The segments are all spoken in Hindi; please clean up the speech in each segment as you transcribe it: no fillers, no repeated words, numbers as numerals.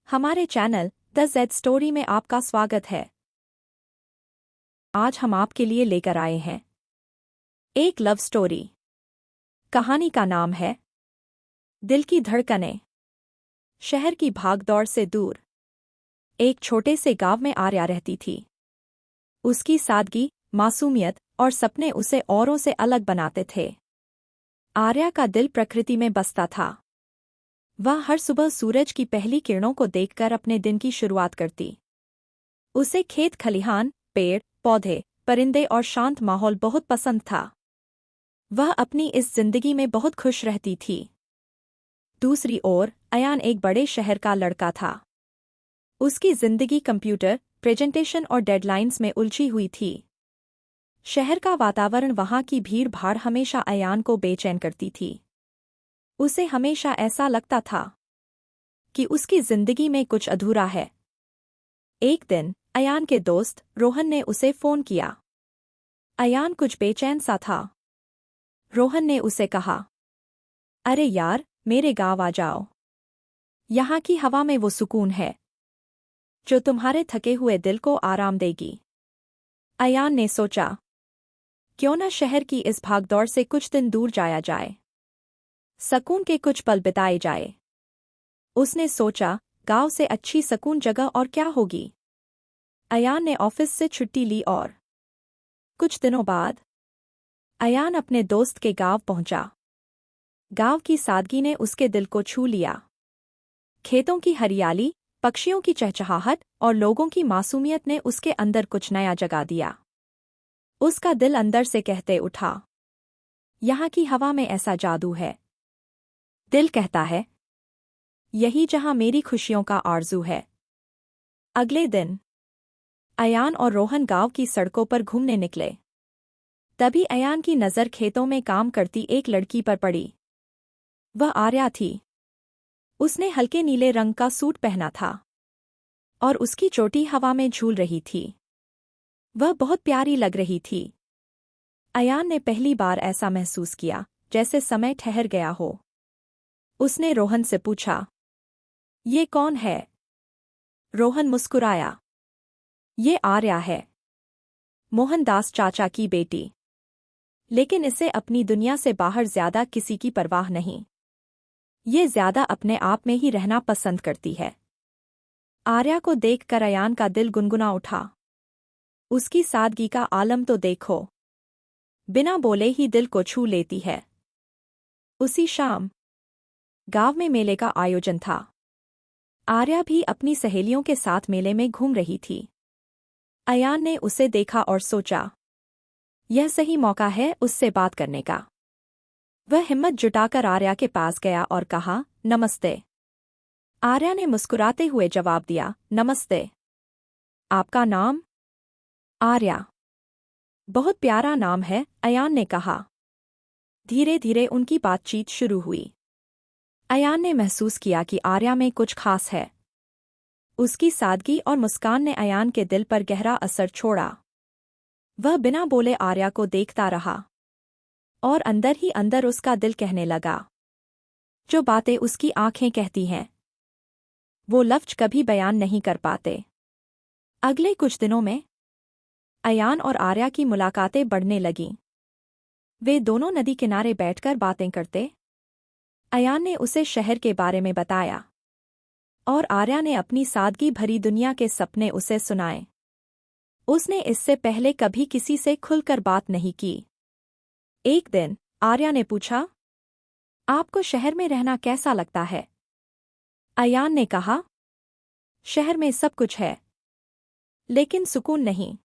हमारे चैनल द जेड स्टोरी में आपका स्वागत है। आज हम आपके लिए लेकर आए हैं एक लव स्टोरी। कहानी का नाम है दिल की धड़कनें। शहर की भागदौड़ से दूर एक छोटे से गांव में आर्या रहती थी। उसकी सादगी, मासूमियत और सपने उसे औरों से अलग बनाते थे। आर्या का दिल प्रकृति में बसता था। वह हर सुबह सूरज की पहली किरणों को देखकर अपने दिन की शुरुआत करती। उसे खेत खलिहान, पेड़ पौधे, परिंदे और शांत माहौल बहुत पसंद था। वह अपनी इस जिंदगी में बहुत खुश रहती थी। दूसरी ओर अयान एक बड़े शहर का लड़का था। उसकी जिंदगी कंप्यूटर, प्रेजेंटेशन और डेडलाइंस में उलझी हुई थी। शहर का वातावरण, वहां की भीड़ भाड़ हमेशा अयान को बेचैन करती थी। उसे हमेशा ऐसा लगता था कि उसकी जिंदगी में कुछ अधूरा है। एक दिन अयान के दोस्त रोहन ने उसे फोन किया। अयान कुछ बेचैन सा था। रोहन ने उसे कहा, अरे यार, मेरे गांव आ जाओ। यहाँ की हवा में वो सुकून है जो तुम्हारे थके हुए दिल को आराम देगी। अयान ने सोचा, क्यों न शहर की इस भागदौड़ से कुछ दिन दूर जाया जाए, सुकून के कुछ पल बिताए जाए। उसने सोचा, गांव से अच्छी सुकून जगह और क्या होगी। अयान ने ऑफिस से छुट्टी ली और कुछ दिनों बाद अयान अपने दोस्त के गांव पहुंचा। गांव की सादगी ने उसके दिल को छू लिया। खेतों की हरियाली, पक्षियों की चहचहाहट और लोगों की मासूमियत ने उसके अंदर कुछ नया जगा दिया। उसका दिल अंदर से कहते उठा, यहाँ की हवा में ऐसा जादू है। दिल कहता है, यही जहां मेरी खुशियों का आरज़ू है। अगले दिन अयान और रोहन गांव की सड़कों पर घूमने निकले। तभी अयान की नज़र खेतों में काम करती एक लड़की पर पड़ी। वह आर्या थी। उसने हल्के नीले रंग का सूट पहना था और उसकी चोटी हवा में झूल रही थी। वह बहुत प्यारी लग रही थी। अयान ने पहली बार ऐसा महसूस किया जैसे समय ठहर गया हो। उसने रोहन से पूछा, ये कौन है? रोहन मुस्कुराया, ये आर्या है, मोहनदास चाचा की बेटी। लेकिन इसे अपनी दुनिया से बाहर ज्यादा किसी की परवाह नहीं। ये ज्यादा अपने आप में ही रहना पसंद करती है। आर्या को देखकर अयान का दिल गुनगुना उठा। उसकी सादगी का आलम तो देखो, बिना बोले ही दिल को छू लेती है। उसी शाम गांव में मेले का आयोजन था। आर्या भी अपनी सहेलियों के साथ मेले में घूम रही थी। अयान ने उसे देखा और सोचा, यह सही मौका है उससे बात करने का। वह हिम्मत जुटाकर आर्या के पास गया और कहा, नमस्ते। आर्या ने मुस्कुराते हुए जवाब दिया, नमस्ते। आपका नाम? आर्या। बहुत प्यारा नाम है, अयान ने कहा। धीरे धीरे उनकी बातचीत शुरू हुई। अयान ने महसूस किया कि आर्या में कुछ खास है। उसकी सादगी और मुस्कान ने अयान के दिल पर गहरा असर छोड़ा। वह बिना बोले आर्या को देखता रहा और अंदर ही अंदर उसका दिल कहने लगा, जो बातें उसकी आंखें कहती हैं वो लफ्ज कभी बयान नहीं कर पाते। अगले कुछ दिनों में अयान और आर्या की मुलाकातें बढ़ने लगीं। वे दोनों नदी किनारे बैठकर बातें करते। अयान ने उसे शहर के बारे में बताया और आर्या ने अपनी सादगी भरी दुनिया के सपने उसे सुनाए। उसने इससे पहले कभी किसी से खुलकर बात नहीं की। एक दिन आर्या ने पूछा, आपको शहर में रहना कैसा लगता है? अयान ने कहा, शहर में सब कुछ है लेकिन सुकून नहीं।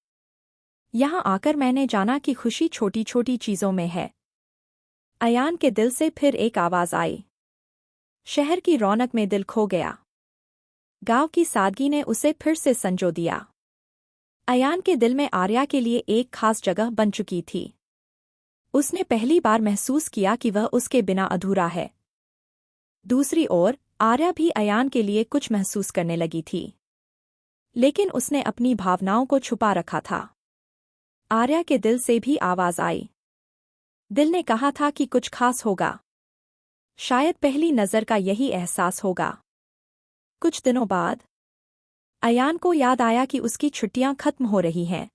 यहाँ आकर मैंने जाना कि खुशी छोटी छोटी चीजों में है। अयान के दिल से फिर एक आवाज आई। शहर की रौनक में दिल खो गया। गांव की सादगी ने उसे फिर से संजो दिया। अयान के दिल में आर्या के लिए एक खास जगह बन चुकी थी। उसने पहली बार महसूस किया कि वह उसके बिना अधूरा है। दूसरी ओर आर्या भी अयान के लिए कुछ महसूस करने लगी थी, लेकिन उसने अपनी भावनाओं को छुपा रखा था। आर्या के दिल से भी आवाज आई। दिल ने कहा था कि कुछ खास होगा। शायद पहली नजर का यही एहसास होगा। कुछ दिनों बाद अयान को याद आया कि उसकी छुट्टियां खत्म हो रही हैं।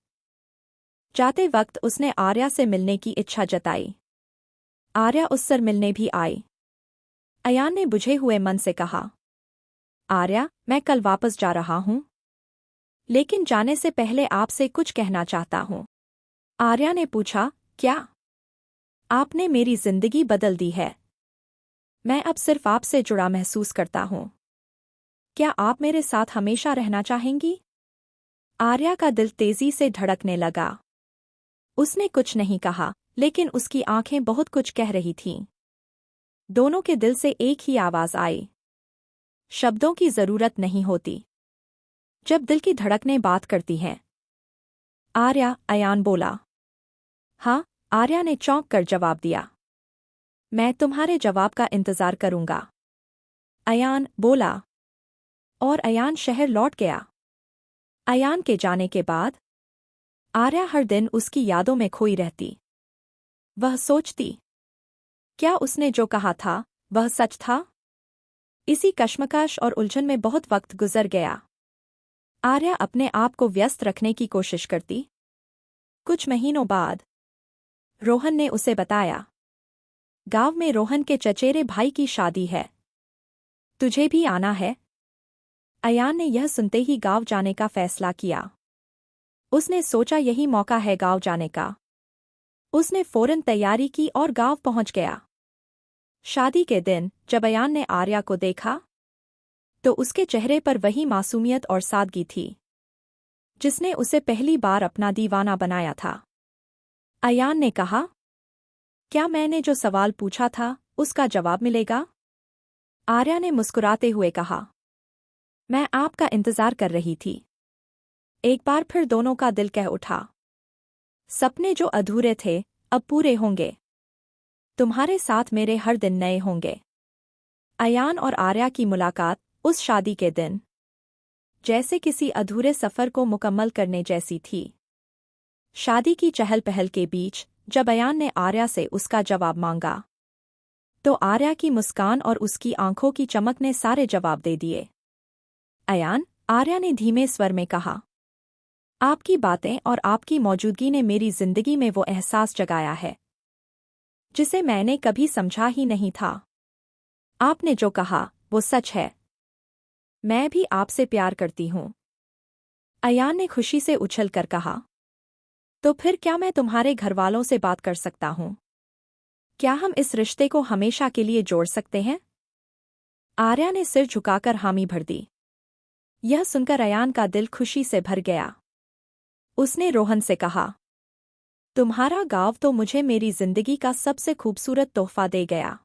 जाते वक्त उसने आर्या से मिलने की इच्छा जताई। आर्या उससे मिलने भी आई। अयान ने बुझे हुए मन से कहा, आर्या, मैं कल वापस जा रहा हूं, लेकिन जाने से पहले आपसे कुछ कहना चाहता हूं। आर्या ने पूछा, क्या? आपने मेरी जिंदगी बदल दी है। मैं अब सिर्फ आपसे जुड़ा महसूस करता हूं। क्या आप मेरे साथ हमेशा रहना चाहेंगी? आर्या का दिल तेजी से धड़कने लगा। उसने कुछ नहीं कहा, लेकिन उसकी आंखें बहुत कुछ कह रही थीं। दोनों के दिल से एक ही आवाज आई। शब्दों की जरूरत नहीं होती जब दिल की धड़कनें बात करती हैं। आर्या, अयान बोला। हाँ, आर्या ने चौंक कर जवाब दिया। मैं तुम्हारे जवाब का इंतजार करूंगा, अयान बोला। और अयान शहर लौट गया। अयान के जाने के बाद आर्या हर दिन उसकी यादों में खोई रहती। वह सोचती, क्या उसने जो कहा था वह सच था? इसी कश्मकश और उलझन में बहुत वक्त गुजर गया। आर्या अपने आप को व्यस्त रखने की कोशिश करती। कुछ महीनों बाद रोहन ने उसे बताया, गांव में रोहन के चचेरे भाई की शादी है, तुझे भी आना है। अयान ने यह सुनते ही गांव जाने का फैसला किया। उसने सोचा यही मौका है गांव जाने का। उसने फौरन तैयारी की और गांव पहुंच गया। शादी के दिन जब अयान ने आर्या को देखा तो उसके चेहरे पर वही मासूमियत और सादगी थी जिसने उसे पहली बार अपना दीवाना बनाया था। अयान ने कहा, क्या मैंने जो सवाल पूछा था उसका जवाब मिलेगा? आर्या ने मुस्कुराते हुए कहा, मैं आपका इंतजार कर रही थी। एक बार फिर दोनों का दिल कह उठा, सपने जो अधूरे थे अब पूरे होंगे। तुम्हारे साथ मेरे हर दिन नए होंगे। अयान और आर्या की मुलाकात उस शादी के दिन जैसे किसी अधूरे सफर को मुकम्मल करने जैसी थी। शादी की चहल पहल के बीच जब अयान ने आर्या से उसका जवाब मांगा तो आर्या की मुस्कान और उसकी आंखों की चमक ने सारे जवाब दे दिए। अयान, आर्या ने धीमे स्वर में कहा, आपकी बातें और आपकी मौजूदगी ने मेरी जिंदगी में वो एहसास जगाया है जिसे मैंने कभी समझा ही नहीं था। आपने जो कहा वो सच है। मैं भी आपसे प्यार करती हूं। अयान ने खुशी से उछलकर कहा, तो फिर क्या मैं तुम्हारे घरवालों से बात कर सकता हूं? क्या हम इस रिश्ते को हमेशा के लिए जोड़ सकते हैं? आर्या ने सिर झुकाकर हामी भर दी। यह सुनकर अयान का दिल खुशी से भर गया। उसने रोहन से कहा, तुम्हारा गांव तो मुझे मेरी जिंदगी का सबसे खूबसूरत तोहफा दे गया।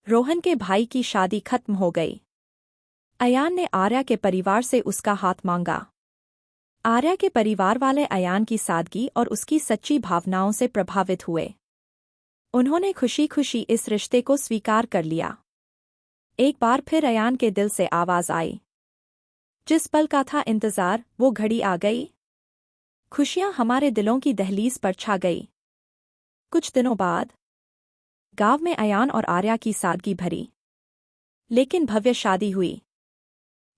रोहन के भाई की शादी खत्म हो गई। अयान ने आर्या के परिवार से उसका हाथ मांगा। आर्या के परिवार वाले अयान की सादगी और उसकी सच्ची भावनाओं से प्रभावित हुए। उन्होंने खुशी खुशी इस रिश्ते को स्वीकार कर लिया। एक बार फिर अयान के दिल से आवाज आई, जिस पल का था इंतजार वो घड़ी आ गई। खुशियां हमारे दिलों की दहलीज पर छा गई। कुछ दिनों बाद गांव में अयान और आर्या की सादगी भरी लेकिन भव्य शादी हुई।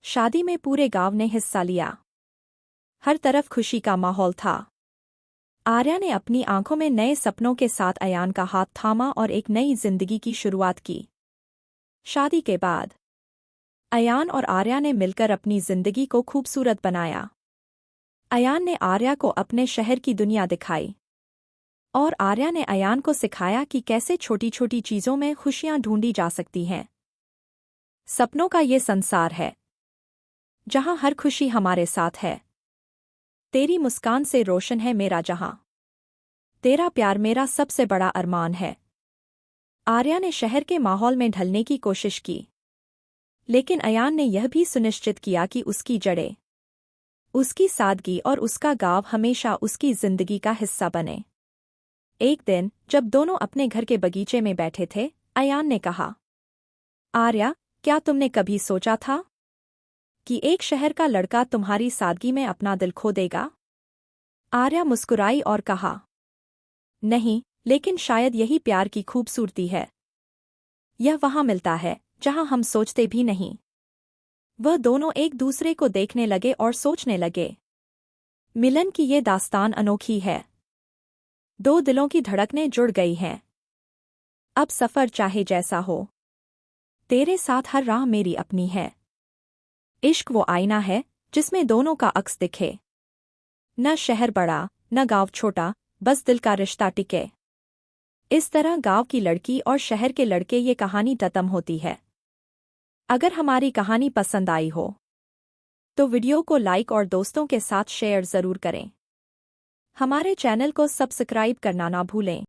शादी में पूरे गांव ने हिस्सा लिया। हर तरफ खुशी का माहौल था। आर्या ने अपनी आंखों में नए सपनों के साथ अयान का हाथ थामा और एक नई जिंदगी की शुरुआत की। शादी के बाद अयान और आर्या ने मिलकर अपनी जिंदगी को खूबसूरत बनाया। अयान ने आर्या को अपने शहर की दुनिया दिखाई और आर्या ने अयान को सिखाया कि कैसे छोटी छोटी चीजों में खुशियां ढूंढी जा सकती हैं। सपनों का ये संसार है जहां हर खुशी हमारे साथ है। तेरी मुस्कान से रोशन है मेरा जहां। तेरा प्यार मेरा सबसे बड़ा अरमान है। आर्या ने शहर के माहौल में ढलने की कोशिश की, लेकिन अयान ने यह भी सुनिश्चित किया कि उसकी जड़ें, उसकी सादगी और उसका गांव हमेशा उसकी जिंदगी का हिस्सा बने। एक दिन जब दोनों अपने घर के बगीचे में बैठे थे, अयान ने कहा, आर्या, क्या तुमने कभी सोचा था कि एक शहर का लड़का तुम्हारी सादगी में अपना दिल खो देगा? आर्या मुस्कुराई और कहा, नहीं, लेकिन शायद यही प्यार की खूबसूरती है। यह वहां मिलता है जहां हम सोचते भी नहीं। वह दोनों एक दूसरे को देखने लगे और सोचने लगे। मिलन की ये दास्तान अनोखी है। दो दिलों की धड़कनें जुड़ गई हैं। अब सफर चाहे जैसा हो, तेरे साथ हर राह मेरी अपनी है। इश्क वो आईना है जिसमें दोनों का अक्स दिखे। न शहर बड़ा न गांव छोटा, बस दिल का रिश्ता टिके। इस तरह गांव की लड़की और शहर के लड़के ये कहानी खत्म होती है। अगर हमारी कहानी पसंद आई हो तो वीडियो को लाइक और दोस्तों के साथ शेयर जरूर करें। हमारे चैनल को सब्सक्राइब करना ना भूलें।